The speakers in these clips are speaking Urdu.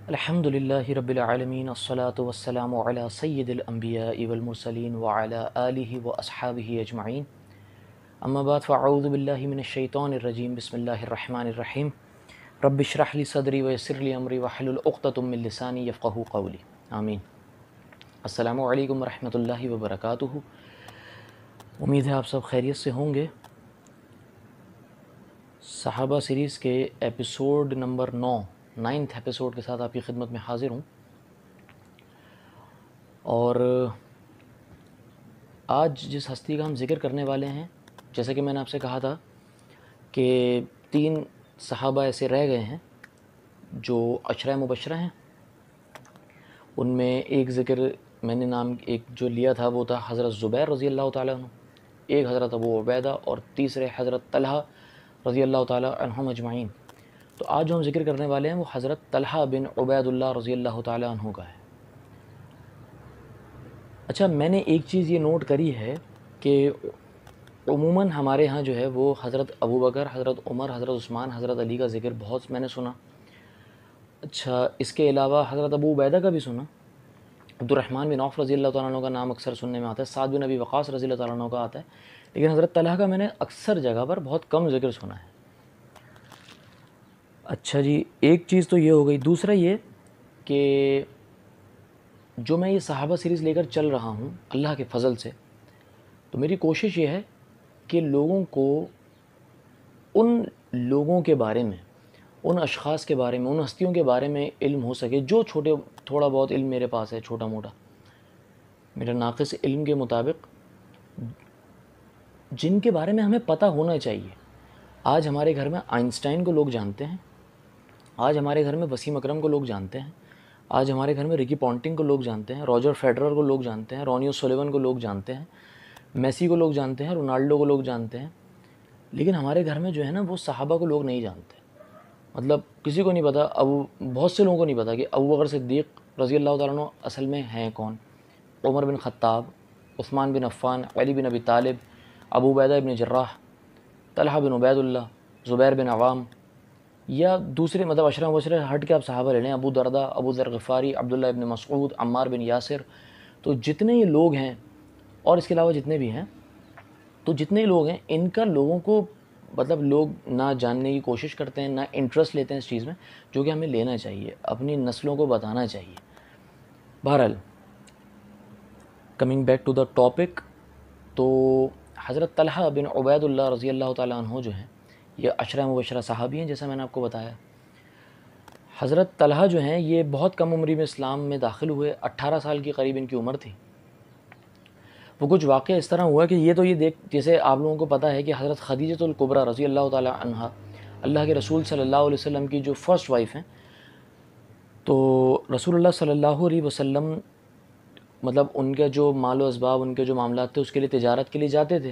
الحمدللہ رب العالمین الصلاۃ والسلام علی سید الانبیاء والمرسلین وعلی آلہ واصحابہ اجمعین، اما بعد فاعوذ باللہ من الشیطان الرجیم، بسم اللہ الرحمن الرحیم، رب اشرح لی صدری ویسر لی امری واحلل عقدۃ من لسانی یفقہوا قولی، آمین۔ السلام علیکم ورحمۃ اللہ وبرکاتہ۔ امید ہے آپ سب خیریت سے ہوں گے۔ صحابہ سیریز کے ایپیسوڈ نمبر 9 ایپیسوڈ کے ساتھ آپ کی خدمت میں حاضر ہوں، اور آج جس ہستی کا ہم ذکر کرنے والے ہیں، جیسا کہ میں نے آپ سے کہا تھا کہ 3 صحابہ ایسے رہ گئے ہیں جو عشرہ مبشرہ ہیں۔ ان میں ایک ذکر میں نے نام ایک جو لیا تھا وہ تھا حضرت زبیر رضی اللہ تعالیٰ عنہ، ایک حضرت ابو عبیدہ، اور تیسرے حضرت طلحہ رضی اللہ تعالیٰ عنہم اجمعین۔ تو آج جو ہم ذکر کرنے والے ہیں وہ حضرت طلحہ بن عبید اللہ رضی اللہ تعالیٰ عنہ کا ہے۔ اچھا، میں نے ایک چیز یہ نوٹ کری ہے کہ عموماً ہمارے ہاں جو ہے وہ حضرت ابو بکر، حضرت عمر، حضرت عثمان، حضرت علی کا ذکر بہت میں نے سنا۔ اچھا، اس کے علاوہ حضرت ابو عبیدہ کا بھی سنا، عبد الرحمن بن عوف رضی اللہ تعالیٰ عنہ کا نام اکثر سننے میں آتا ہے، سعد بن ابی وقاص رضی اللہ تعالیٰ عنہ کا آتا ہے، لیکن حضرت طلحہ کا میں نے اکثر جگہ پر بہت کم ذکر سنا ہے۔ اچھا جی، ایک چیز تو یہ ہو گئی۔ دوسرا یہ کہ جو میں یہ صحابہ سیریز لے کر چل رہا ہوں اللہ کے فضل سے، تو میری کوشش یہ ہے کہ لوگوں کو ان لوگوں کے بارے میں، ان اشخاص کے بارے میں، ان ہستیوں کے بارے میں علم ہو سکے جو تھوڑا بہت علم میرے پاس ہے، چھوٹا موٹا میرا ناقص علم کے مطابق، جن کے بارے میں ہمیں پتہ ہونا چاہیے۔ آج ہمارے گھر میں آئنسٹائن کو لوگ جانتے ہیں، آج ہمارے گھر میں وسیم اکرم کو لوگ جانتے ہیں، آج ہمارے گھر میں رکی پونٹنگ کو لوگ جانتے ہیں، روجر فیڈرر کو لوگ جانتے ہیں، رونی اوسولیون کو لوگ جانتے ہیں، میسی کو لوگ جانتے ہیں، رونالڈو کو لوگ جانتے ہیں، لیکن ہمارے گھر میں جو ہے نا وہ صحابہ کو لوگ نہیں جانتے۔ مطلب کسی کو نہیں پتہ، بہت سے لوگوں کو نہیں پتہ کہ ابو بکر صدیق رضی اللہ تعالیٰ عنہ اصل میں ہیں کون، عمر بن خطاب، عثمان بن عفان، علی بن ابی طالب، ابو عبیدہ بن جراح، طلحہ بن عبید اللہ، زبیر بن عوام، یا دوسرے مطلب عشرہ مبشرہ ہٹ کے آپ صحابہ لے لیں، ابو دردہ، ابو ذر غفاری، عبداللہ ابن مسعود، عمار بن یاسر۔ تو جتنے یہ لوگ ہیں اور اس کے علاوہ جتنے بھی ہیں، تو جتنے لوگ ہیں ان کا لوگوں کو مطلب لوگ نہ جاننے کی کوشش کرتے ہیں، نہ انٹرسٹ لیتے ہیں اس چیز میں، جو کہ ہمیں لینا چاہیے، اپنی نسلوں کو بتانا چاہیے۔ بہرحال coming back to the topic, تو حضرت طلحہ بن عبید اللہ رضی اللہ تعالیٰ عنہ جو ہیں یہ عشرہ مبشرہ صحابی ہیں، جیسا میں نے آپ کو بتایا۔ حضرت طلحہ جو ہیں یہ بہت کم عمری میں اسلام میں داخل ہوئے، 18 سال کی قریب ان کی عمر تھی۔ وہ کچھ واقعہ اس طرح ہوا کہ یہ تو یہ جیسے آپ لوگوں کو پتہ ہے کہ حضرت خدیجہ الکبریٰ رضی اللہ تعالیٰ عنہا اللہ کے رسول صلی اللہ علیہ وسلم کی جو فرسٹ وائف ہیں، تو رسول اللہ صلی اللہ علیہ وسلم مطلب ان کے جو مال و اسباب، ان کے جو معاملات تھے اس کے لیے تجارت کے لیے جاتے تھے۔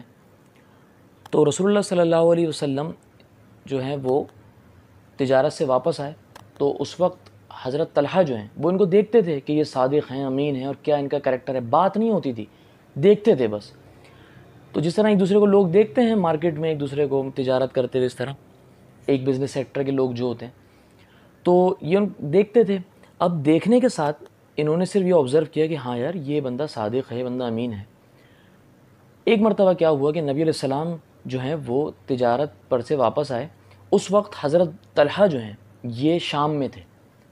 تو رسول اللہ صلی اللہ علیہ وسلم جو ہیں وہ تجارت سے واپس آئے، تو اس وقت حضرت طلحہ جو ہیں وہ ان کو دیکھتے تھے کہ یہ صادق ہیں، امین ہیں، اور کیا ان کا کریکٹر ہے۔ بات نہیں ہوتی تھی، دیکھتے تھے بس۔ تو جس طرح ایک دوسرے کو لوگ دیکھتے ہیں مارکیٹ میں، ایک دوسرے کو تجارت کرتے ہوئے، اس طرح ایک بزنس سیکٹر کے لوگ جو ہوتے ہیں، تو یہ دیکھتے تھے۔ اب دیکھنے کے ساتھ انہوں نے صرف یہ آبزرو کیا کہ ہاں یار یہ بندہ صادق ہے، یہ بندہ امین ہے۔ ایک مرتبہ کیا ہوا کہ نبی علیہ السلام جو ہیں وہ تجارت پر سے واپس آئے، اس وقت حضرت طلحہ جو ہیں یہ شام میں تھے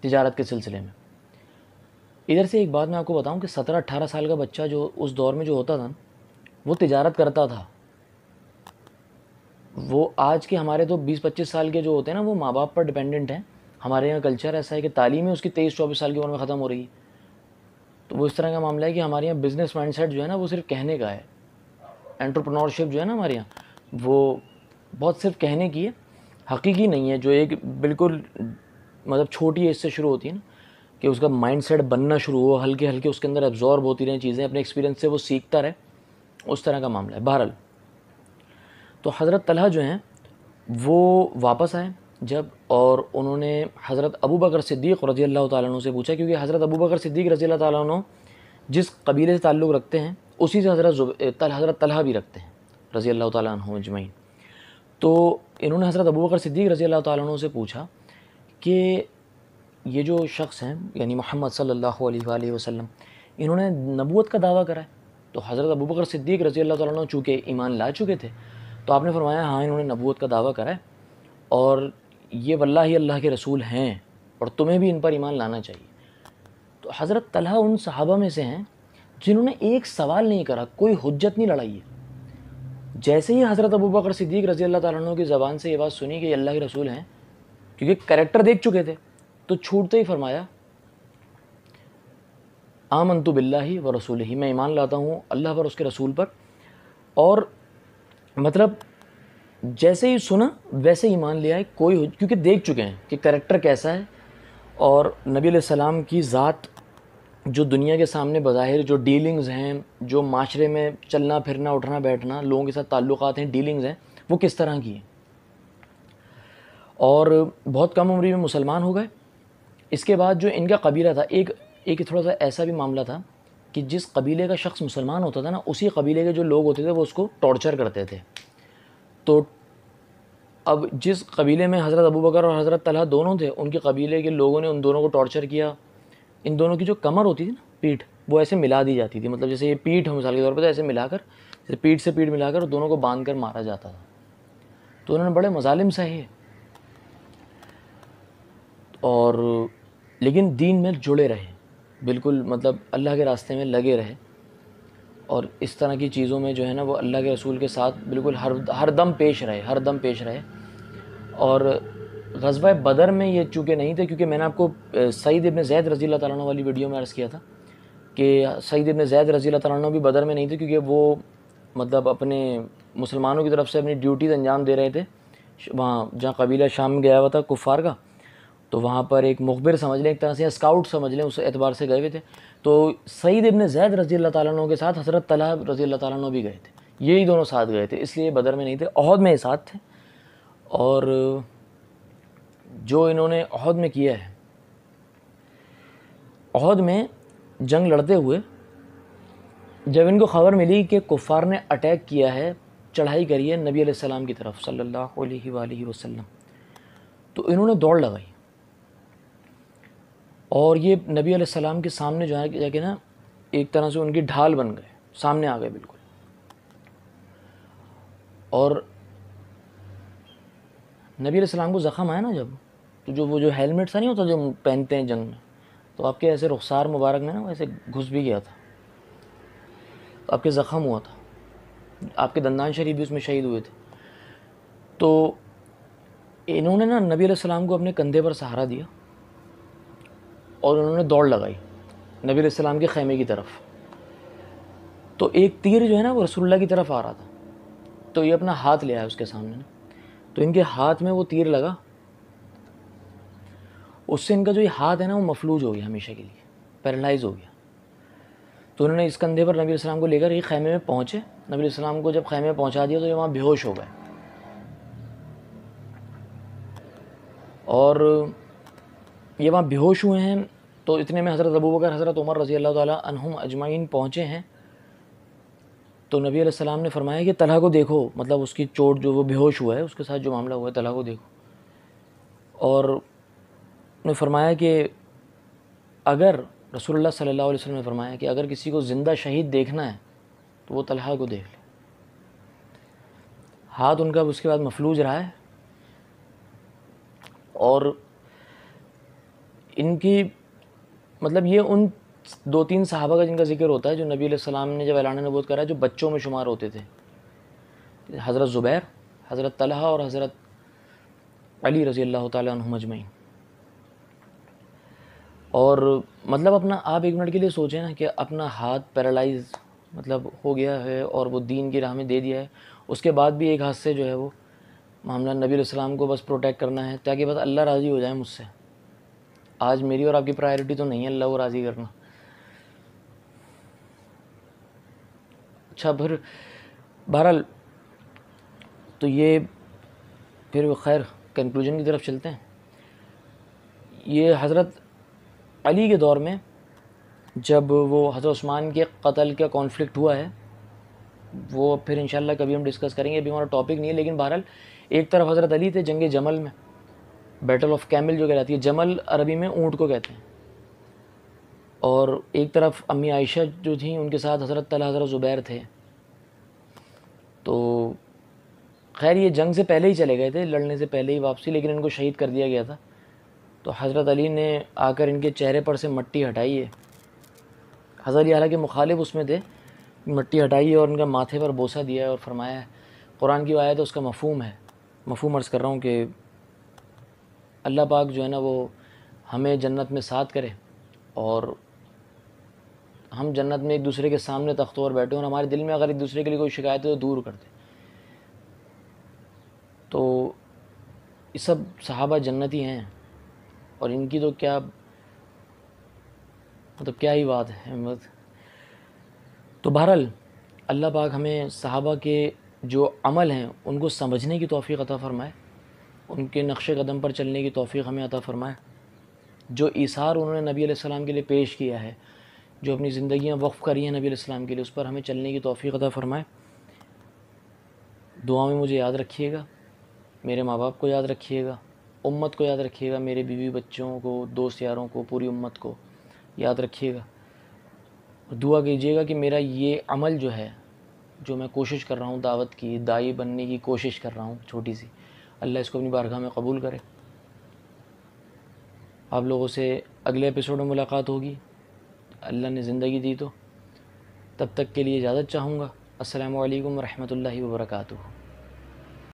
تجارت کے سلسلے میں۔ ادھر سے ایک بات میں آپ کو بتاؤں کہ 17-18 سال کا بچہ جو اس دور میں جو ہوتا تھا وہ تجارت کرتا تھا۔ وہ آج کے ہمارے تو 20-25 سال کے جو ہوتے ہیں نا وہ ماں باپ پر ڈیپینڈنٹ ہیں۔ ہمارے یہاں کلچر ایسا ہے کہ تعلیم ہی اس کی 23-24 سال کی عمر میں ختم ہو رہی ہے۔ تو وہ اس طرح کا معاملہ ہے کہ ہمارے یہاں بزنس مائنڈ سیٹ جو ہے نا وہ صرف کہنے کا ہے، انٹرپرنورشپ جو ہے نا ہمارے یہاں وہ بہت صرف کہنے کی ہے، حقیقی نہیں ہے۔ جو ایک بالکل مطلب چھوٹی ایج سے شروع ہوتی ہے نا کہ اس کا مائنڈ سیٹ بننا شروع ہو، ہلکے ہلکے اس کے اندر ایبزارب ہوتی رہیں چیزیں، اپنے ایکسپیرینس سے وہ سیکھتا رہے، اس طرح کا معاملہ ہے۔ بہرحال تو حضرت طلحہ جو ہیں وہ واپس آئے جب، اور انہوں نے حضرت ابو بکر صدیق رضی اللہ تعالیٰ عنہ سے پوچھا، کیونکہ حضرت ابو بکر صدیق رضی اللہ تعالیٰ عنہ جس قبیلے سے تعلق رکھتے ہیں اسی سے حضرت طلحہ بھی رکھتے ہیں رضی اللہ تعالیٰ عنہ اجمعین۔ تو انہوں نے حضرت ابوبکر صدیق رضی اللہ تعالیٰ عنہ سے پوچھا کہ یہ جو شخص ہیں یعنی محمد صلی اللہ علیہ وآلہ وسلم، انہوں نے نبوت کا دعویٰ کرا ہے۔ تو حضرت ابوبکر صدیق رضی اللہ تعالیٰ عنہ چونکہ ایمان لا چکے تھے، تو آپ نے فرمایا ہاں انہوں نے نبوت کا دعویٰ کرا ہے، اور یہ واللہ اللہ کے رسول ہیں، اور تمہیں بھی ان پر ایمان لانا چاہیے۔ تو حضرت طلحہ ان صحابہ میں سے ہیں جنہوں نے ایک سوال نہیں کرا، کوئی حجت نہیں لڑائی ہے۔ جیسے ہی حضرت ابوبکر صدیق رضی اللہ تعالیٰ عنہ کی زبان سے یہ بات سنی کہ یہ اللہ کے رسول ہیں، کیونکہ کریکٹر دیکھ چکے تھے، تو چھوٹتے ہی فرمایا آمنت باللہ و رسولہ، میں ایمان لاتا ہوں اللہ پر، اس کے رسول پر۔ اور مطلب جیسے ہی سنا ویسے ایمان لے آئے، کیونکہ دیکھ چکے ہیں کہ کریکٹر کیسا ہے، اور نبی علیہ السلام کی ذات جو دنیا کے سامنے بظاہر جو ڈیلنگز ہیں، جو معاشرے میں چلنا پھرنا اٹھنا بیٹھنا لوگوں کے ساتھ تعلقات ہیں، ڈیلنگز ہیں، وہ کس طرح کی ہیں۔ اور بہت کم عمری میں مسلمان ہو گئے۔ اس کے بعد جو ان کا قبیلہ تھا، ایک تھوڑا سا ایسا بھی معاملہ تھا کہ جس قبیلے کا شخص مسلمان ہوتا تھا نا، اسی قبیلے کے جو لوگ ہوتے تھے وہ اس کو ٹارچر کرتے تھے۔ تو اب جس قبیلے میں حضرت ابوبکر اور حضرت طلحہ دونوں تھے، ان کے قبیلے کے لوگوں نے ان دونوں کو ٹارچر کیا۔ ان دونوں کی جو کمر ہوتی تھی نا، پیٹھ، وہ ایسے ملا دی جاتی تھی، مطلب جیسے یہ پیٹھ ہے مثال کے طور پر، ایسے ملا کر، جیسے پیٹھ سے پیٹھ ملا کر دونوں کو باندھ کر مارا جاتا تھا۔ تو انہوں نے بڑے مظالم سہے، اور لیکن دین میں جڑے رہے، بالکل مطلب اللہ کے راستے میں لگے رہے، اور اس طرح کی چیزوں میں جو ہے نا وہ اللہ کے رسول کے ساتھ بالکل ہر دم پیش رہے۔ اور غزوہ بدر میں یہ چونکہ نہیں تھے، کیونکہ میں نے آپ کو سعید ابن زید رضی اللہ تعالیٰ عنہ والی ویڈیو میں عرض کیا تھا کہ سعید ابن زید رضی اللہ تعالیٰ عنہ بھی بدر میں نہیں تھے، کیونکہ وہ مطلب اپنے مسلمانوں کی طرف سے اپنی ڈیوٹیز انجام دے رہے تھے وہاں جہاں قبیلہ شام میں گیا ہوا تھا کفار کا، تو وہاں پر ایک مخبر سمجھ لیں، ایک طرح سے اسکاؤٹ سمجھ لیں، اس اعتبار سے گئے ہوئے تھے۔ تو سعید ابن زید رضی اللہ تعالیٰ عنہ کے ساتھ حضرت طلحہ رضی اللہ تعالیٰ عنہ بھی گئے تھے، یہی دونوں ساتھ گئے تھے، اس لیے بدر میں نہیں تھے، احد میں ساتھ تھے۔ اور جو انہوں نے احد میں کیا ہے، احد میں جنگ لڑتے ہوئے جب ان کو خبر ملی کہ کفار نے اٹیک کیا ہے، چڑھائی کری ہے نبی علیہ السلام کی طرف صلی اللہ علیہ وآلہ وسلم، تو انہوں نے دوڑ لگائی، اور یہ نبی علیہ السلام کے سامنے جو ہے جا کے نا ایک طرح سے ان کی ڈھال بن گئے، سامنے آ گئے بالکل۔ اور نبی علیہ السلام کو زخم آیا نا جب، تو جو وہ جو ہیلمٹ سا نہیں ہوتا جو پہنتے ہیں جنگ میں، تو آپ کے ایسے رخسار مبارک میں نا ویسے گھس بھی گیا تھا، تو آپ کے زخم ہوا تھا، آپ کے دندان شریف بھی اس میں شہید ہوئے تھے۔ تو انہوں نے نا نبی علیہ السلام کو اپنے کندھے پر سہارا دیا، اور انہوں نے دوڑ لگائی نبی علیہ السلام کے خیمے کی طرف۔ تو ایک تیر جو ہے نا وہ رسول اللہ کی طرف آ رہا تھا، تو یہ اپنا ہاتھ لے آیا اس کے سامنے نا، تو ان کے ہاتھ میں وہ تیر لگا، اس سے ان کا جو یہ ہاتھ ہے نا وہ مفلوج ہو گیا، ہمیشہ کے لیے پیرالائز ہو گیا۔ تو انہوں نے اس کندھے پر نبی علیہ السلام کو لے کر یہ خیمے میں پہنچے، نبی علیہ السلام کو جب خیمے میں پہنچا دیا تو یہ وہاں بے ہوش ہو گئے، اور یہ وہاں بے ہوش ہوئے ہیں۔ تو اتنے میں حضرت ابوبکر حضرت عمر رضی اللہ تعالیٰ عنہم اجمعین پہنچے ہیں۔ تو نبی علیہ السلام نے فرمایا کہ طلحہ کو دیکھو، مطلب اس کی چوٹ جو وہ بے ہوش ہوا ہے، اس کے ساتھ جو معاملہ ہوا ہے، طلحہ کو دیکھو۔ اور انہوں نے فرمایا کہ اگر رسول اللہ صلی اللہ علیہ وسلم نے فرمایا کہ اگر کسی کو زندہ شہید دیکھنا ہے تو وہ طلحہ کو دیکھ لے۔ ہاتھ ان کا اس کے بعد مفلوج رہا ہے، اور ان کی مطلب یہ ان 2-3 صحابہ کا جن کا ذکر ہوتا ہے جو نبی علیہ السلام نے جب اعلان نبوت کرا جو بچوں میں شمار ہوتے تھے، حضرت زبیر، حضرت طلحہ اور حضرت علی رضی اللہ تعالیٰ عنہم اجمعین۔ اور مطلب اپنا آپ ایک منٹ کے لیے سوچیں نا کہ اپنا ہاتھ پیرالائز مطلب ہو گیا ہے اور وہ دین کی راہ میں دے دیا ہے، اس کے بعد بھی ایک ہاتھ سے جو ہے وہ معاملہ نبی علیہ السلام کو بس پروٹیکٹ کرنا ہے تاکہ بس اللہ راضی ہو جائے مجھ سے۔ آج میری اور آپ کی پرائیورٹی تو نہیں ہے اللہ کو راضی کرنا۔ اچھا پھر بہرحال تو یہ پھر خیر کنکلوژن کی طرف چلتے ہیں۔ یہ حضرت علی کے دور میں جب وہ حضرت عثمان کے قتل کا کانفلکٹ ہوا ہے، وہ پھر انشاءاللہ کبھی ہم ڈسکس کریں گے، ابھی ہمارا ٹاپک نہیں ہے، لیکن بہرحال ایک طرف حضرت علی تھے جنگ جمل میں، بیٹل آف کیمل جو کہلاتی ہے، جمل عربی میں اونٹ کو کہتے ہیں، اور ایک طرف امی عائشہ جو تھیں ان کے ساتھ حضرت طلحہ حضرت زبیر تھے. تو خیر یہ جنگ سے پہلے ہی چلے گئے تھے، لڑنے سے پہلے ہی واپسی، لیکن ان کو شہید کر دیا گیا تھا. تو حضرت علی نے آ کر ان کے چہرے پر سے مٹی ہٹائی ہے. حضرت علی حالانکہ مخالف اس میں تھے، مٹی ہٹائی ہے اور ان کا ماتھے پر بوسہ دیا ہے اور فرمایا ہے، قرآن کی آیت ہے اس کا مفہوم ہے، مفہوم عرض کر رہا ہوں کہ اللہ پاک جو ہے نا وہ ہمیں جنت میں ساتھ کرے، اور ہم جنت میں ایک دوسرے کے سامنے تختوں پر بیٹھے، اور ہمارے دل میں اگر ایک دوسرے کے لیے کوئی شکایت ہے تو دور کرتے. تو یہ سب صحابہ جنتی ہیں، اور ان کی تو کیا مطلب کیا ہی بات ہے. تو بہرحال اللہ پاک ہمیں صحابہ کے جو عمل ہیں ان کو سمجھنے کی توفیق عطا فرمائے، ان کے نقش قدم پر چلنے کی توفیق ہمیں عطا فرمائے. جو ایثار انہوں نے نبی علیہ السلام کے لیے پیش کیا ہے، جو اپنی زندگیاں وقف کری ہیں نبی علیہ السلام کے لیے، اس پر ہمیں چلنے کی توفیق عطا فرمائے. دعا میں مجھے یاد رکھیے گا، میرے ماں باپ کو یاد رکھیے گا، امت کو یاد رکھیے گا، میرے بیوی بچوں کو، دوست یاروں کو، پوری امت کو یاد رکھیے گا. دعا کیجیے گا کہ میرا یہ عمل جو ہے، جو میں کوشش کر رہا ہوں دعوت کی، داعی بننے کی کوشش کر رہا ہوں چھوٹی سی، اللہ اس کو اپنی بارگاہ میں قبول کرے. آپ لوگوں سے اگلے ایپیسوڈ میں ملاقات ہوگی، اللہ نے زندگی دی تو. تب تک کے لیے اجازت چاہوں گا. السلام علیکم ورحمۃ اللہ وبرکاتہ.